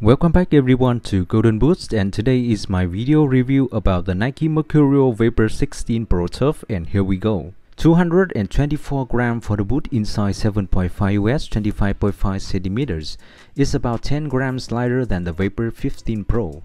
Welcome back everyone to Golden Boost, and today is my video review about the Nike Mercurial Vapor 16 Pro Turf, and here we go. 224 grams for the boot inside 7.5 US 25.5 centimeters. It's about 10 grams lighter than the Vapor 15 Pro.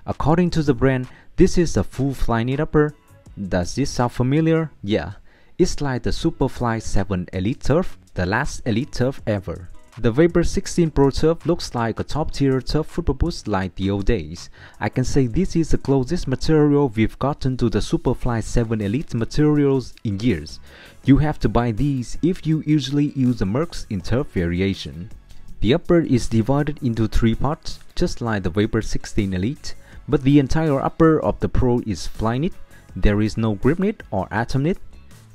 According to the brand, this is a full fly knit upper. Does this sound familiar? Yeah, it's like the Superfly 7 Elite Turf, the last Elite Turf ever. The Vapor 16 Pro Turf looks like a top-tier turf football boot like the old days. I can say this is the closest material we've gotten to the Superfly 7 Elite materials in years. You have to buy these if you usually use the Mercs in turf variation. The upper is divided into 3 parts, just like the Vapor 16 Elite, but the entire upper of the Pro is fly knit. There is no grip knit or atom knit.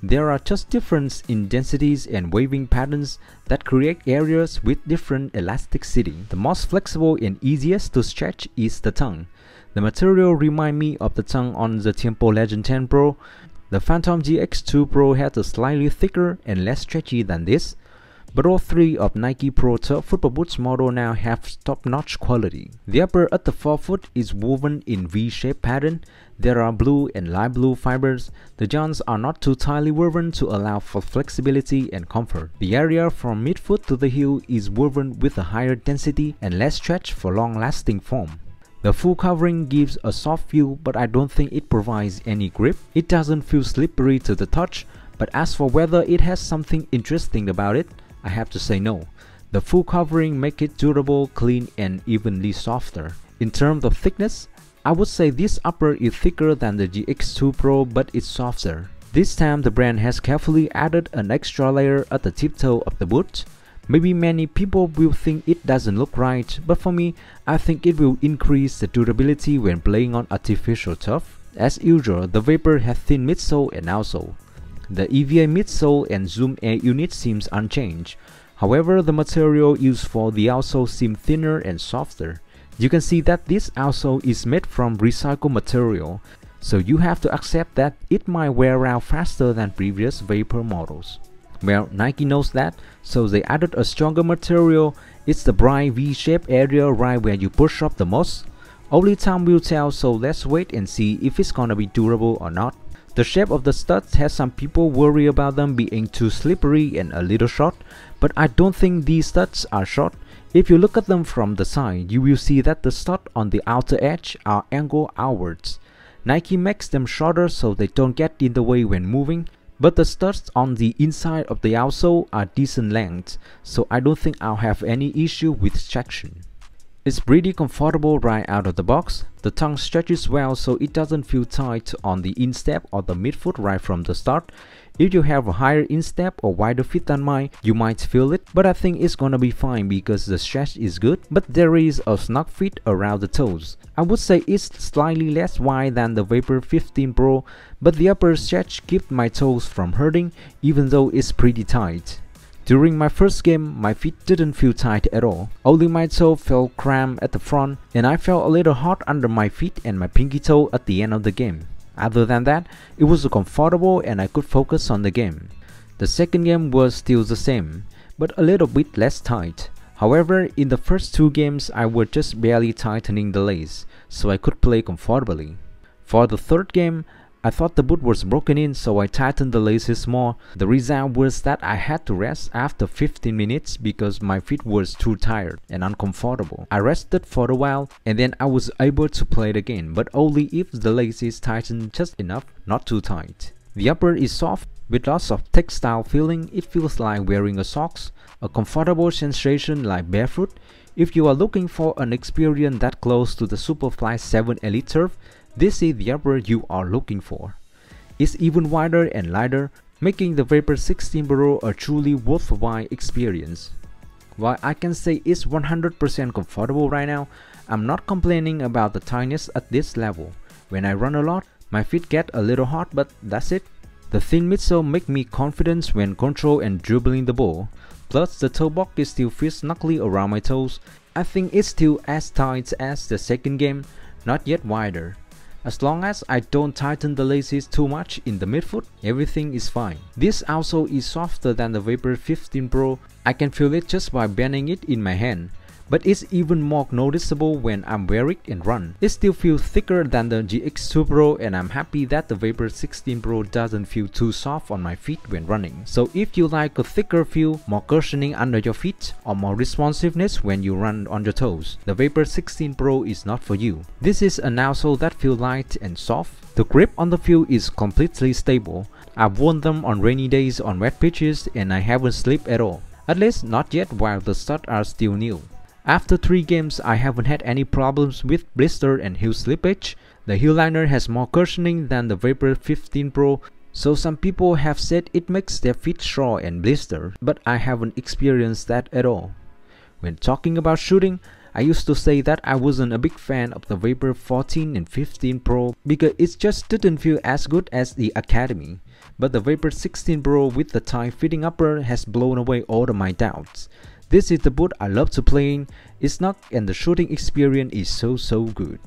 There are just difference in densities and waving patterns that create areas with different elasticity. The most flexible and easiest to stretch is the tongue. The material reminds me of the tongue on the Tempo Legend 10 Pro. The Phantom GX2 Pro has a slightly thicker and less stretchy than this, but all 3 of Nike Pro Turf football boots model now have top-notch quality. The upper at the forefoot is woven in V-shaped pattern. There are blue and light blue fibers. The joints are not too tightly woven to allow for flexibility and comfort. The area from midfoot to the heel is woven with a higher density and less stretch for long-lasting form. The full covering gives a soft feel, but I don't think it provides any grip. It doesn't feel slippery to the touch, but as for whether it has something interesting about it, I have to say no. The full covering makes it durable, clean, and evenly softer. In terms of thickness, I would say this upper is thicker than the GX2 Pro, but it's softer. This time the brand has carefully added an extra layer at the tip toe of the boot. Maybe many people will think it doesn't look right, but for me, I think it will increase the durability when playing on artificial turf. As usual, the Vapor has thin midsole and outsole. The EVA midsole and Zoom Air unit seems unchanged. However, the material used for the outsole seems thinner and softer. You can see that this outsole is made from recycled material, so you have to accept that it might wear out faster than previous Vapor models. Well, Nike knows that, so they added a stronger material. It's the bright V-shaped area right where you push up the most. Only time will tell, so let's wait and see if it's gonna be durable or not. The shape of the studs has some people worry about them being too slippery and a little short, but I don't think these studs are short. If you look at them from the side, you will see that the studs on the outer edge are angled outwards. Nike makes them shorter so they don't get in the way when moving, but the studs on the inside of the outsole are decent length, so I don't think I'll have any issue with traction. It's pretty comfortable right out of the box. The tongue stretches well so it doesn't feel tight on the instep or the midfoot right from the start. If you have a higher instep or wider feet than mine, you might feel it, but I think it's gonna be fine because the stretch is good, but there is a snug fit around the toes. I would say it's slightly less wide than the Vapor 15 Pro, but the upper stretch keeps my toes from hurting even though it's pretty tight. During my first game, my feet didn't feel tight at all. Only my toe felt cramped at the front, and I felt a little hot under my feet and my pinky toe at the end of the game. Other than that, it was comfortable and I could focus on the game. The second game was still the same, but a little bit less tight. However, in the first 2 games, I was just barely tightening the lace, so I could play comfortably. For the third game, I thought the boot was broken in, so I tightened the laces more. The result was that I had to rest after 15 minutes because my feet was too tired and uncomfortable. I rested for a while and then I was able to play it again, but only if the laces tightened just enough, not too tight. The upper is soft with lots of textile feeling. It feels like wearing a socks, a comfortable sensation like barefoot. If you are looking for an experience that close to the Superfly 7 Elite Turf, this is the upper you are looking for. It's even wider and lighter, making the Vapor 16 Pro a truly worthwhile experience. While I can say it's 100% comfortable right now, I'm not complaining about the tightness at this level. When I run a lot, my feet get a little hot, but that's it. The thin midsole make me confident when control and dribbling the ball. Plus, the toe buckle still fits snugly around my toes. I think it's still as tight as the second game, not yet wider. As long as I don't tighten the laces too much in the midfoot, everything is fine. This outsole is softer than the Vapor 15 Pro. I can feel it just by bending it in my hand. but it's even more noticeable when I'm wear it and run. It still feels thicker than the GX2 Pro, and I'm happy that the Vapor 16 Pro doesn't feel too soft on my feet when running. So if you like a thicker feel, more cushioning under your feet, or more responsiveness when you run on your toes, the Vapor 16 Pro is not for you. This is an outsole that feels light and soft. The grip on the feel is completely stable. I've worn them on rainy days on wet pitches and I haven't slipped at all. At least not yet while the studs are still new. After 3 games, I haven't had any problems with blister and heel slippage. The heel liner has more cushioning than the Vapor 15 Pro, so some people have said it makes their feet sore and blister, but I haven't experienced that at all. When talking about shooting, I used to say that I wasn't a big fan of the Vapor 14 and 15 Pro because it just didn't feel as good as the Academy. But the Vapor 16 Pro with the tight fitting upper has blown away all of my doubts. This is the boot I love to play in. It's snug and the shooting experience is so good.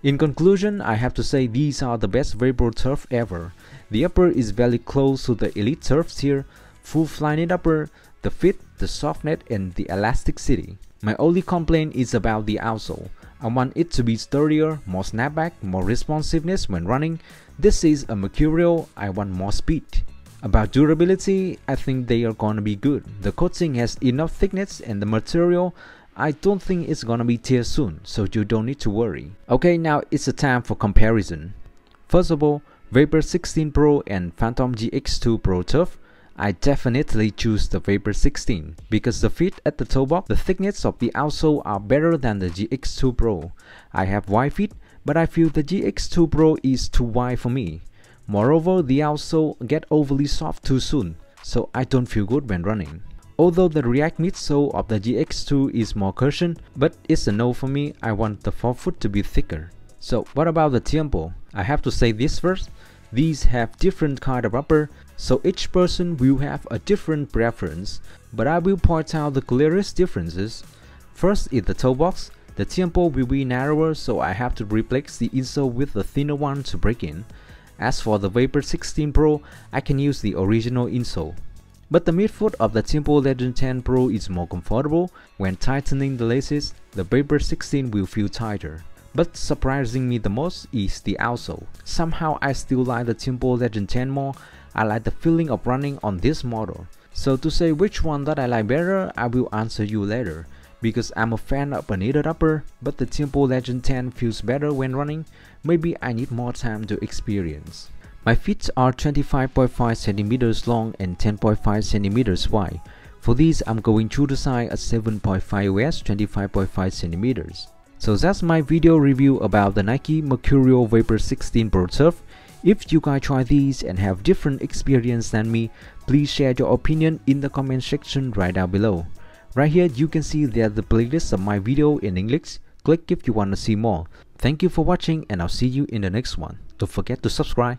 In conclusion, I have to say these are the best Vapor turf ever. The upper is very close to the elite turfs here. Full fly-knit upper, the fit, the softness and the elasticity. My only complaint is about the outsole. I want it to be sturdier, more snapback, more responsiveness when running. This is a Mercurial, I want more speed. About durability, I think they are gonna be good. The coating has enough thickness and the material, I don't think it's gonna be tear soon, so you don't need to worry. Okay, now it's a time for comparison. First of all, Vapor 16 Pro and Phantom GX2 Pro Turf. I definitely choose the Vapor 16 because the fit at the toe box, the thickness of the outsole are better than the GX2 Pro. I have wide feet, but I feel the GX2 Pro is too wide for me. Moreover, the outsole get overly soft too soon, so I don't feel good when running. Although the React midsole of the GX2 is more cushioned, but it's a no for me. I want the forefoot to be thicker. So what about the tempo? I have to say this first. These have different kind of upper, so each person will have a different preference, but I will point out the clearest differences. First is the toe box. The tempo will be narrower, so I have to replace the insole with a thinner one to break in. As for the Vapor 16 Pro, I can use the original insole. But the midfoot of the Tempo Legend 10 Pro is more comfortable. When tightening the laces, the Vapor 16 will feel tighter. But surprising me the most is the outsole. Somehow I still like the Tempo Legend 10 more. I like the feeling of running on this model. So to say which one that I like better, I will answer you later. Because I'm a fan of a knitted upper, but the Tempo Legend 10 feels better when running. Maybe I need more time to experience. My feet are 25.5 cm long and 10.5 cm wide. For these, I'm going through the size at 7.5 West, 25.5 cm. So that's my video review about the Nike Mercurial Vapor 16 Pro Turf. If you guys try these and have different experience than me, please share your opinion in the comment section right down below. Right here you can see there's the playlist of my video in English. Click if you want to see more. Thank you for watching and I'll see you in the next one. Don't forget to subscribe.